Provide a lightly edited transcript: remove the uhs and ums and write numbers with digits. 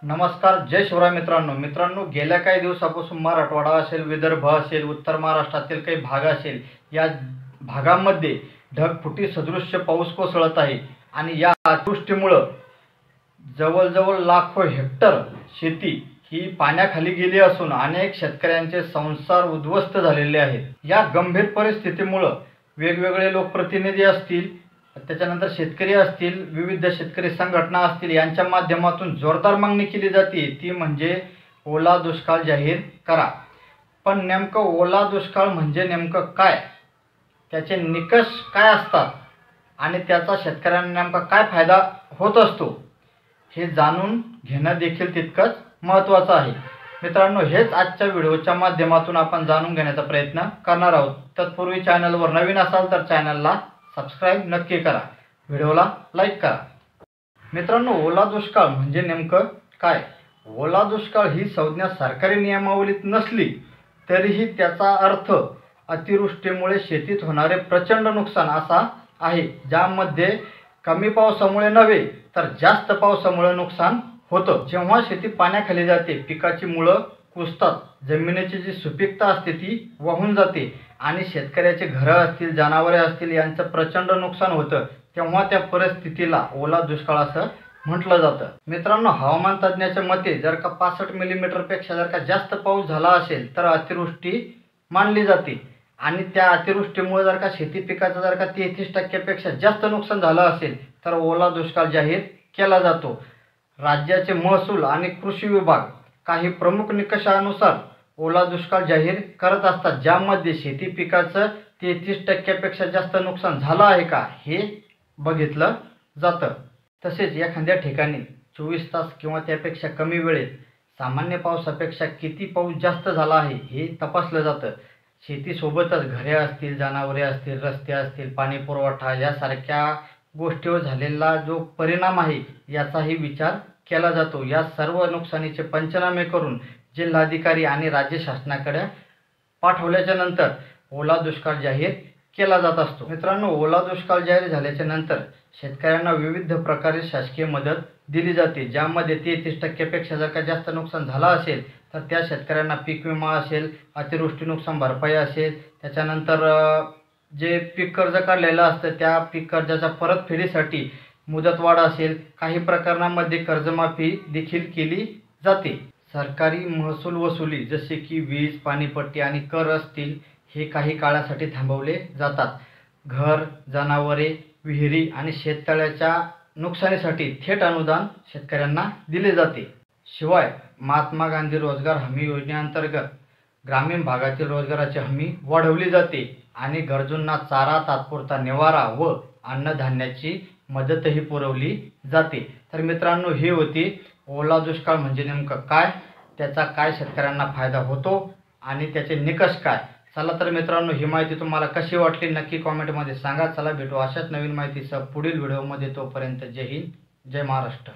नमस्कार, जय शिवराय मित्रांनो, गेल्या काही दिवसापासून मराठवाडा असेल, विदर्भ असेल, उत्तर महाराष्ट्रातील काही भाग असेल, या भागांमध्ये ढगफुटी सदृश्य पाऊस कोसळत आहे आणि या अतिवृष्टीमुळे जवळजवळ लाखो हेक्टर शेती ही पाण्याखाली गेली असून अनेक शेतकऱ्यांचे संसार उद्ध्वस्त झालेले आहेत। या गंभीर परिस्थितीमुळे वेगवेगळे लोकप्रतिनिधी असतील, त्याच्यानंतर शेतकरी असतील, विविध शेतकरी संघटना असतील, यांच्या माध्यमातून जोरदार मागणी केली जाते, ती म्हणजे ओला दुष्काळ जाहीर करा। पण नेमकं ओला दुष्काळ म्हणजे नेमकं काय, त्याचे निकष काय असतात आणि त्याचा शेतकऱ्यांना नेमका काय फायदा होत असतो, हे जाणून घेणं देखील तितकंच महत्त्वाचं आहे। मित्रांनो, हेच आजच्या व्हिडिओच्या माध्यमातून आपण जाणून घेण्याचा प्रयत्न करणार आहोत। तत्पूर्वी चॅनलवर नवीन असाल तर चॅनलला सबस्क्राइब नक्की करा, व्हिडिओला लाईक करा। मित्रांनो, ओला दुष्काळ म्हणजे नेमकं काय? ओला दुष्काळ ही संज्ञा सरकारी नियमावलीत नसली तरीही त्याचा अर्थ अतिवृष्टीमुळे शेतीत होणारे प्रचंड नुकसान असा आहे, ज्यामध्ये कमी पावसामुळे नव्हे तर जास्त पावसामुळे नुकसान होतं। जेव्हा शेती पाण्याखाली जाते, पिकाची मुळं कुजतात, जमिनीची जी सुपीकता असते ती वाहून जाते आणि शेतकऱ्याचे घरं असतील, जनावरे असतील, यांचं प्रचंड नुकसान होतं, तेव्हा त्या परिस्थितीला ओला दुष्काळ असं म्हटलं जातं। मित्रांनो, हवामान तज्ज्ञाच्या मते जर का 65 मिलीमीटरपेक्षा जर का जास्त पाऊस झाला असेल तर अतिवृष्टी मानली जाते आणि त्या अतिवृष्टीमुळे जर का शेती पिकाचं जर का 33% जास्त नुकसान झालं असेल तर ओला दुष्काळ जाहीर केला जातो। राज्याचे महसूल आणि कृषी विभाग काही प्रमुख निकषानुसार ओला दुष्काळ जाहीर करत असतात, ज्यामध्ये शेती पिकाचं 33% जास्त नुकसान झालं आहे का हे बघितलं जातं। तसेच एखाद्या ठिकाणी 24 तास किंवा त्यापेक्षा कमी वेळेत सामान्य पावसापेक्षा किती पाऊस जास्त झाला आहे हे तपासलं जातं। शेतीसोबतच घरे असतील, जनावरे असतील, रस्ते असतील, पाणी पुरवठा यासारख्या गोष्टीवर झालेला जो परिणाम आहे याचाही विचार केला जातो। या सर्व नुकसानीचे पंचनामे करून जिल्हाधिकारी आणि राज्य शासनाकडे पाठवल्याच्या नंतर ओला दुष्काळ जाहीर केला जात असतो। मित्रांनो, ओला दुष्काळ जाहीर झाल्याच्या नंतर शेतकऱ्यांना विविध प्रकारे शासकीय मदत दिली जाते, ज्यामध्ये 33% जर का जास्त नुकसान झालं असेल तर त्या शेतकऱ्यांना पीक विमा असेल, अतिवृष्टी नुकसान भरपाई असेल, त्याच्यानंतर जे पीक कर्ज काढलेलं असतं त्या पीक कर्जाच्या परतफेडीसाठी मुदतवाढ असेल, काही प्रकरणांमध्ये कर्जमाफी देखील केली जाते। सरकारी महसूल वसुली जसे की वीज, पाणीपट्टी आणि कर असतील हे काही काळासाठी थांबवले जातात। घर, जनावरे, विहिरी आणि शेततळ्याच्या नुकसानीसाठी थेट अनुदान शेतकऱ्यांना दिले जाते। शिवाय महात्मा गांधी रोजगार हमी योजनेअंतर्गत ग्रामीण भागातील रोजगाराची हमी वाढवली जाते आणि गरजूंना चारा, तात्पुरता निवारा व अन्नधान्याची मदतही पुरवली जाते। तर मित्रांनो, ही होती ओला दुष्काळ म्हणजे नेमकं काय, त्याचा काय शेतकऱ्यांना फायदा होतो आणि त्याचे निकष काय। चला तर मित्रांनो, ही माहिती तुम्हाला कशी वाटली नक्की कॉमेंटमध्ये सांगा। चला भेटू अशाच नवीन माहितीसह पुढील व्हिडिओमध्ये, तोपर्यंत जय हिंद, जय महाराष्ट्र।